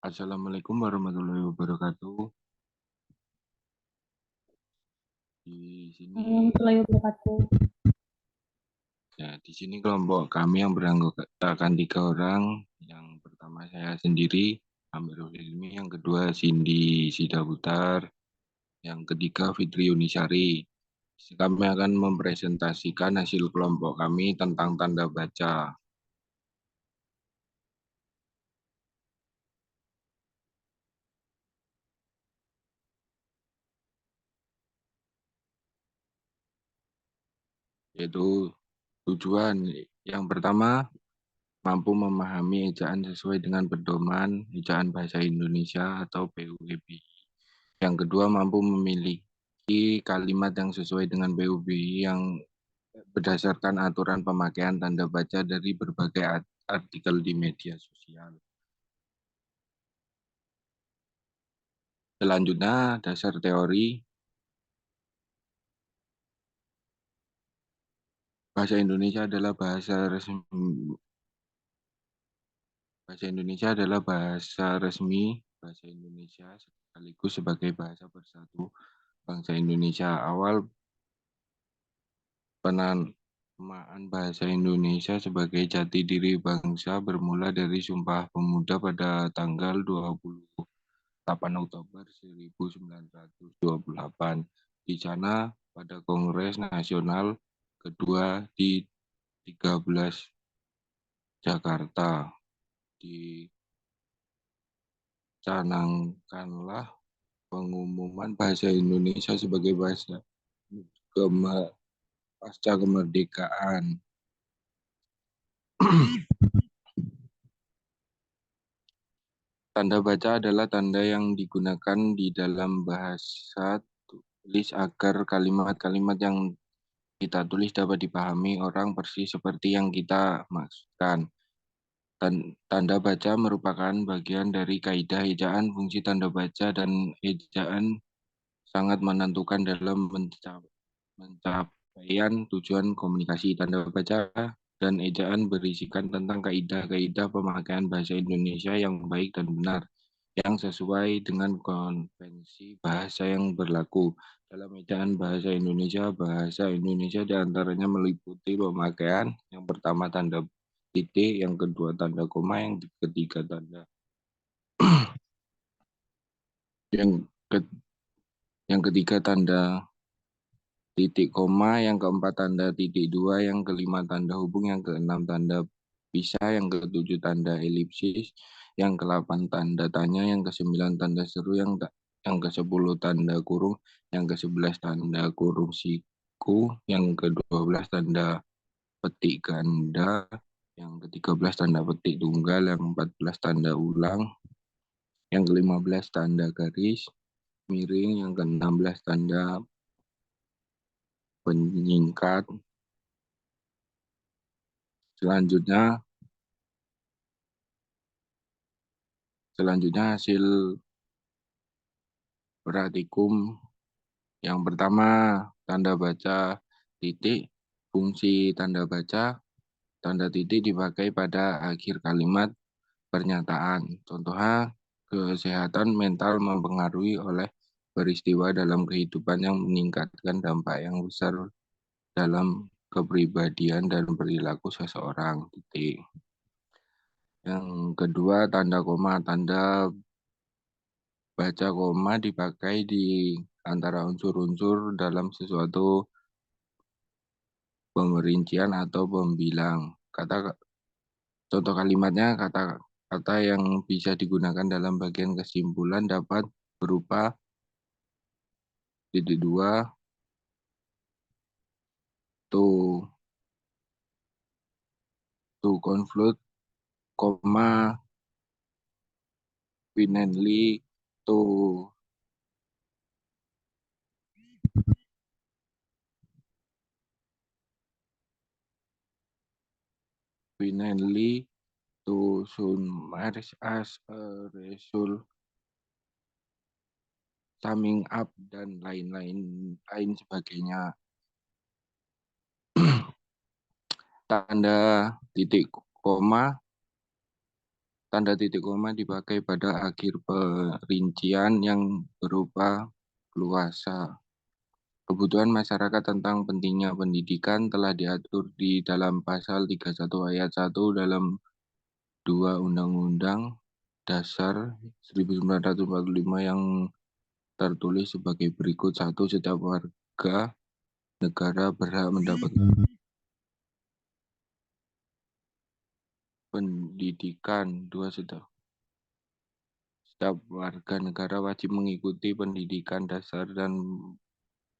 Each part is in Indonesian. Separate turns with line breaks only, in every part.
Assalamualaikum warahmatullahi wabarakatuh. Di sini,
Warahmatullahi wabarakatuh.
di sini kelompok kami yang beranggotakan 3 orang. Yang pertama saya sendiri, Amirul Hilmi. Yang kedua Cindy Sidaputar. Yang ketiga Fitri Yunisari. Kami akan mempresentasikan hasil kelompok kami tentang tanda baca. Yaitu tujuan yang pertama, mampu memahami ejaan sesuai dengan pedoman ejaan bahasa Indonesia atau PUEB. Yang kedua, mampu memiliki kalimat yang sesuai dengan PUBI yang berdasarkan aturan pemakaian tanda baca dari berbagai artikel di media sosial. Selanjutnya, dasar teori. Bahasa Indonesia adalah bahasa resmi. Bahasa Indonesia adalah bahasa resmi bahasa Indonesia sekaligus sebagai bahasa bersatu bangsa Indonesia. Awal penamaan bahasa Indonesia sebagai jati diri bangsa bermula dari Sumpah Pemuda pada tanggal 28 Oktober 1928. Di sana pada Kongres Nasional kedua di 13 Jakarta dicanangkanlah pengumuman bahasa Indonesia sebagai bahasa pasca kemerdekaan. Tanda baca adalah tanda yang digunakan di dalam bahasa tulis agar kalimat-kalimat yang kita tulis dapat dipahami orang persis seperti yang kita maksudkan. Tanda baca merupakan bagian dari kaidah ejaan. Fungsi tanda baca dan ejaan sangat menentukan dalam pencapaian tujuan komunikasi. Tanda baca dan ejaan berisikan tentang kaidah-kaidah pemakaian bahasa Indonesia yang baik dan benar, yang sesuai dengan konvensi bahasa yang berlaku. Dalam ejaan bahasa Indonesia diantaranya meliputi pemakaian yang pertama tanda titik, yang kedua tanda koma, yang ketiga tanda yang ke, yang ketiga tanda titik koma, yang keempat tanda titik dua, yang kelima tanda hubung, yang keenam tanda pisah, yang ketujuh tanda elipsis, yang ke-8 tanda tanya, yang ke-9 tanda seru, yang ke-10 tanda kurung, yang ke-11 tanda kurung siku, yang ke-12 tanda petik ganda, yang ke-13 tanda petik tunggal, yang ke-14 tanda ulang, yang ke-15 tanda garis miring, yang ke-16 tanda penyingkat. Selanjutnya hasil praktikum. Yang pertama, tanda baca titik. Fungsi tanda baca, tanda titik dipakai pada akhir kalimat pernyataan. Contohnya, kesehatan mental mempengaruhi oleh peristiwa dalam kehidupan yang meningkatkan dampak yang besar dalam kepribadian dan perilaku seseorang. Titik. Yang kedua, tanda koma. Tanda baca koma dipakai di antara unsur-unsur dalam sesuatu pemerincian atau pembilang. Contoh kalimatnya, kata-kata yang bisa digunakan dalam bagian kesimpulan dapat berupa titik dua, to conclude, koma, finally, to finally, to summarize as a result, summing up, dan lain-lain sebagainya. Tanda titik koma Tanda titik koma dipakai pada akhir perincian yang berupa keluasa. Kebutuhan masyarakat tentang pentingnya pendidikan telah diatur di dalam pasal 31 ayat 1 dalam 2 Undang-Undang Dasar 1945 yang tertulis sebagai berikut. 1. Setiap warga negara berhak mendapatkan pendidikan. 2. Setiap warga negara wajib mengikuti pendidikan dasar dan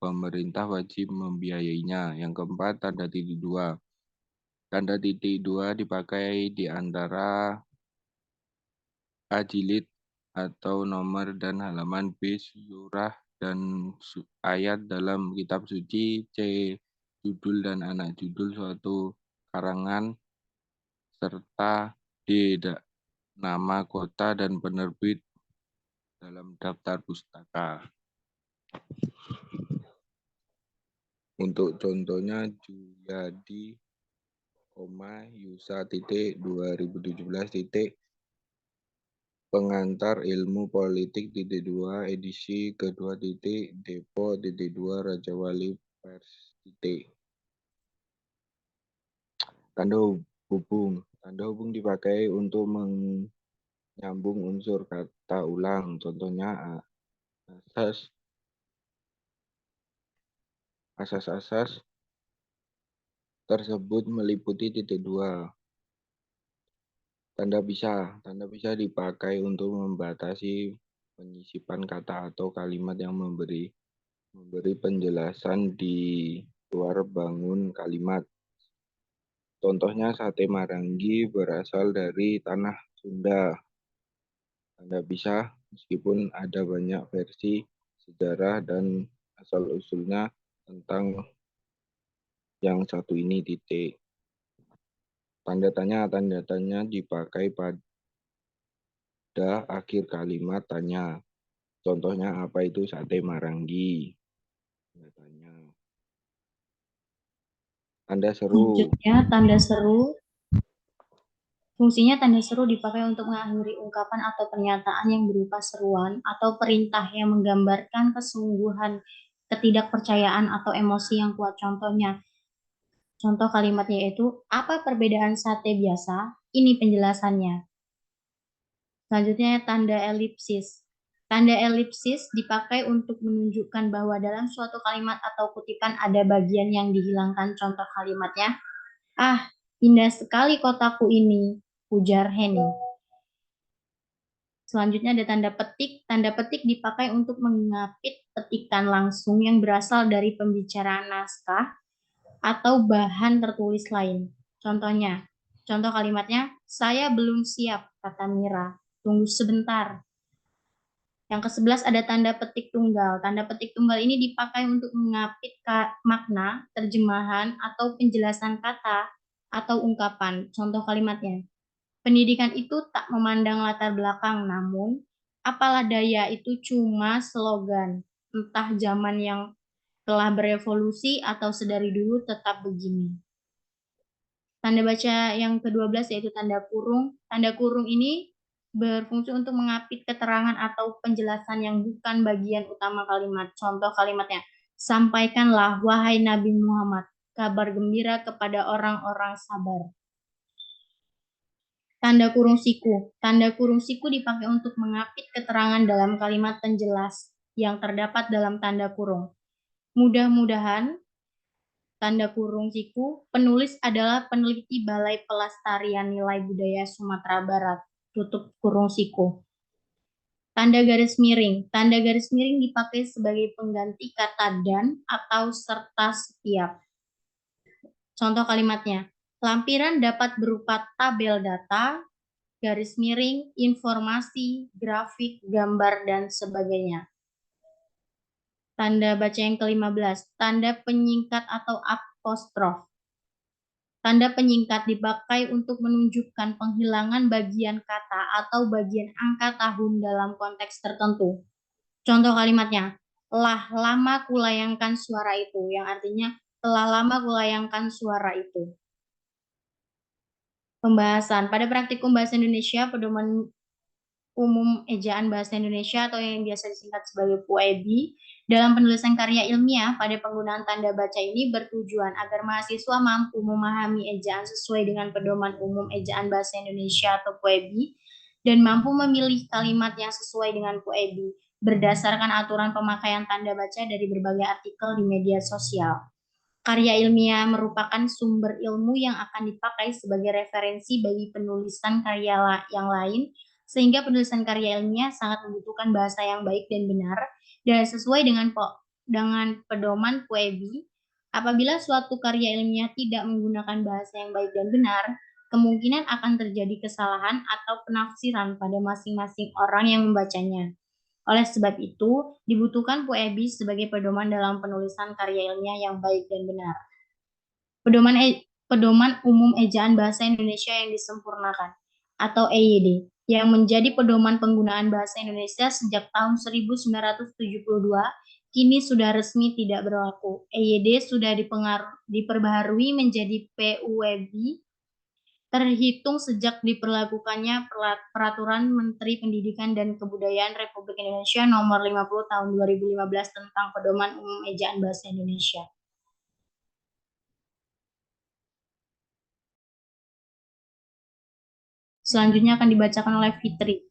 pemerintah wajib membiayainya. Yang keempat, tanda titik 2. Tanda titik 2 dipakai di antara A jilid atau nomor dan halaman, B surah dan ayat dalam kitab suci, C judul dan anak judul suatu karangan, serta D nama kota dan penerbit dalam daftar pustaka. Untuk contohnya Juyadi, Yusa 2017 pengantar ilmu politik 2 edisi kedua Depo 2 Raja Wali Pers. Tanda hubung. Tanda hubung dipakai untuk menyambung unsur kata ulang. Contohnya asas tersebut meliputi titik 2. Tanda pisah dipakai untuk membatasi penyisipan kata atau kalimat yang memberi penjelasan di luar bangun kalimat. Contohnya sate Marangi berasal dari tanah Sunda. Tanda pisah meskipun ada banyak versi sejarah dan asal-usulnya tentang yang satu ini titik. Tanda tanya dipakai pada akhir kalimat tanya. Contohnya apa itu sate Marangi? Tanda tanya. Tanda seru.
Selanjutnya, tanda seru. Fungsinya tanda seru dipakai untuk mengakhiri ungkapan atau pernyataan yang berupa seruan atau perintah yang menggambarkan kesungguhan, ketidakpercayaan, atau emosi yang kuat. Contoh kalimatnya yaitu, apa perbedaan sate biasa? Ini penjelasannya. Selanjutnya, tanda elipsis. Tanda elipsis dipakai untuk menunjukkan bahwa dalam suatu kalimat atau kutipan ada bagian yang dihilangkan. Contoh kalimatnya, ah, indah sekali kotaku ini, ujar Henny. Selanjutnya ada tanda petik. Tanda petik dipakai untuk mengapit petikan langsung yang berasal dari pembicaraan naskah atau bahan tertulis lain. Contoh kalimatnya, saya belum siap, kata Mira. Tunggu sebentar. Yang ke-11 ada tanda petik tunggal. Tanda petik tunggal ini dipakai untuk mengapit makna, terjemahan, atau penjelasan kata atau ungkapan. Contoh kalimatnya, pendidikan itu tak memandang latar belakang, namun apalah daya itu cuma slogan. Entah zaman yang telah berevolusi atau sedari dulu tetap begini. Tanda baca yang ke-12 yaitu tanda kurung. Tanda kurung ini berfungsi untuk mengapit keterangan atau penjelasan yang bukan bagian utama kalimat. Contoh kalimatnya, sampaikanlah wahai Nabi Muhammad, kabar gembira kepada orang-orang sabar. Tanda kurung siku. Tanda kurung siku dipakai untuk mengapit keterangan dalam kalimat penjelas yang terdapat dalam tanda kurung. Mudah-mudahan, tanda kurung siku, penulis adalah peneliti Balai Pelestarian Nilai Budaya Sumatera Barat. Tutup kurung siku. Tanda garis miring. Tanda garis miring dipakai sebagai pengganti kata dan atau serta setiap. Contoh kalimatnya, lampiran dapat berupa tabel data, garis miring, informasi, grafik, gambar, dan sebagainya. Tanda baca yang ke-15, tanda penyingkat atau apostrof. Tanda penyingkat dipakai untuk menunjukkan penghilangan bagian kata atau bagian angka tahun dalam konteks tertentu. Contoh kalimatnya, lah lama kulayangkan suara itu, yang artinya telah lama kulayangkan suara itu. Pembahasan. Pada praktikum bahasa Indonesia, pedoman umum ejaan bahasa Indonesia atau yang biasa disingkat sebagai PUEB, dalam penulisan karya ilmiah pada penggunaan tanda baca ini bertujuan agar mahasiswa mampu memahami ejaan sesuai dengan pedoman umum ejaan bahasa Indonesia atau PUEB dan mampu memilih kalimat yang sesuai dengan PUEB berdasarkan aturan pemakaian tanda baca dari berbagai artikel di media sosial. Karya ilmiah merupakan sumber ilmu yang akan dipakai sebagai referensi bagi penulisan karya yang lain, sehingga penulisan karya ilmiah sangat membutuhkan bahasa yang baik dan benar, dan sesuai dengan pedoman PUEB. Apabila suatu karya ilmiah tidak menggunakan bahasa yang baik dan benar, kemungkinan akan terjadi kesalahan atau penafsiran pada masing-masing orang yang membacanya. Oleh sebab itu, dibutuhkan PUEB sebagai pedoman dalam penulisan karya ilmiah yang baik dan benar. Pedoman Umum Ejaan Bahasa Indonesia yang disempurnakan, atau EYD, yang menjadi pedoman penggunaan bahasa Indonesia sejak tahun 1972, kini sudah resmi tidak berlaku. EYD sudah diperbaharui menjadi PUEB terhitung sejak diberlakukannya Peraturan Menteri Pendidikan dan Kebudayaan Republik Indonesia Nomor 50 Tahun 2015 tentang Pedoman Umum Ejaan Bahasa Indonesia. Selanjutnya akan dibacakan oleh Fitri.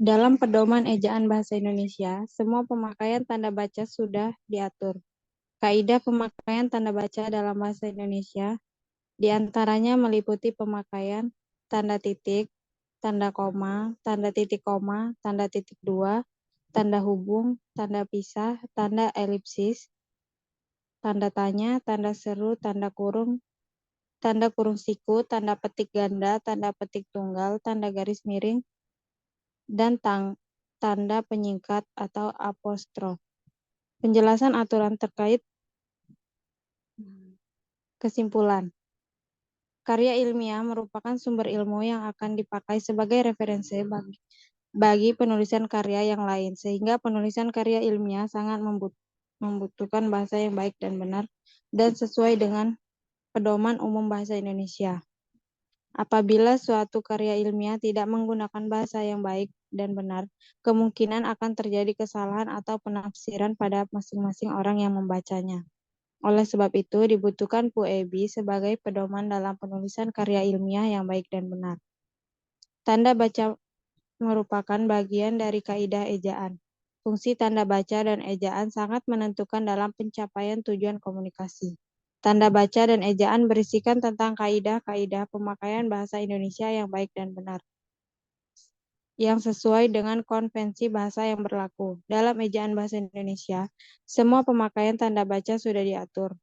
Dalam pedoman ejaan bahasa Indonesia, semua pemakaian tanda baca sudah diatur. Kaidah pemakaian tanda baca dalam bahasa Indonesia diantaranya meliputi pemakaian tanda titik, tanda koma, tanda titik koma, tanda titik dua, tanda hubung, tanda pisah, tanda elipsis, tanda tanya, tanda seru, tanda kurung siku, tanda petik ganda, tanda petik tunggal, tanda garis miring, dan tanda penyingkat atau apostrof. Penjelasan aturan terkait kesimpulan. Karya ilmiah merupakan sumber ilmu yang akan dipakai sebagai referensi bagi penulisan karya yang lain, sehingga penulisan karya ilmiah sangat membutuhkan bahasa yang baik dan benar dan sesuai dengan pedoman umum bahasa Indonesia. Apabila suatu karya ilmiah tidak menggunakan bahasa yang baik dan benar, kemungkinan akan terjadi kesalahan atau penafsiran pada masing-masing orang yang membacanya. Oleh sebab itu, dibutuhkan PUEB sebagai pedoman dalam penulisan karya ilmiah yang baik dan benar. Tanda baca merupakan bagian dari kaidah ejaan. Fungsi tanda baca dan ejaan sangat menentukan dalam pencapaian tujuan komunikasi. Tanda baca dan ejaan berisikan tentang kaidah-kaidah pemakaian bahasa Indonesia yang baik dan benar, yang sesuai dengan konvensi bahasa yang berlaku. Dalam ejaan bahasa Indonesia, semua pemakaian tanda baca sudah diatur.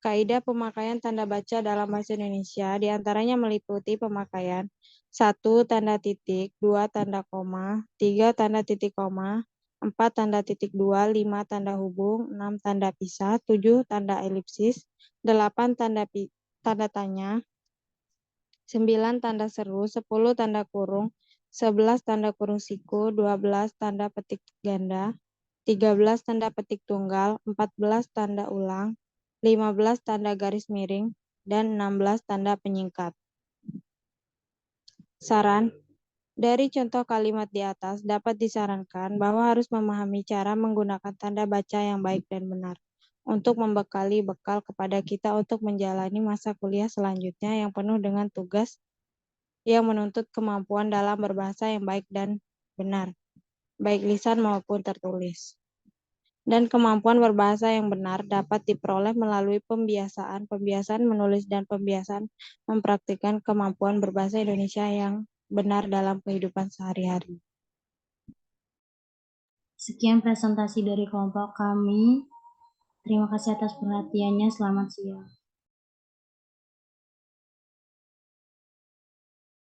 Kaidah pemakaian tanda baca dalam bahasa Indonesia diantaranya meliputi pemakaian 1. Tanda titik, 2. Tanda koma, 3. Tanda titik koma, 4. Tanda titik 2, 5. Tanda hubung, 6. Tanda pisah, 7. Tanda elipsis, 8. Tanda tanya, 9. Tanda seru, 10. Tanda kurung, 11. Tanda kurung siku, 12. Tanda petik ganda, 13. Tanda petik tunggal, 14. Tanda ulang, 15 tanda garis miring, dan 16 tanda penyingkat. Saran, dari contoh kalimat di atas dapat disarankan bahwa harus memahami cara menggunakan tanda baca yang baik dan benar untuk membekali bekal kepada kita untuk menjalani masa kuliah selanjutnya yang penuh dengan tugas yang menuntut kemampuan dalam berbahasa yang baik dan benar, baik lisan maupun tertulis. Dan kemampuan berbahasa yang benar dapat diperoleh melalui pembiasaan menulis dan pembiasaan mempraktikkan kemampuan berbahasa Indonesia yang benar dalam kehidupan sehari-hari.
Sekian presentasi dari kelompok kami. Terima kasih atas perhatiannya. Selamat siang.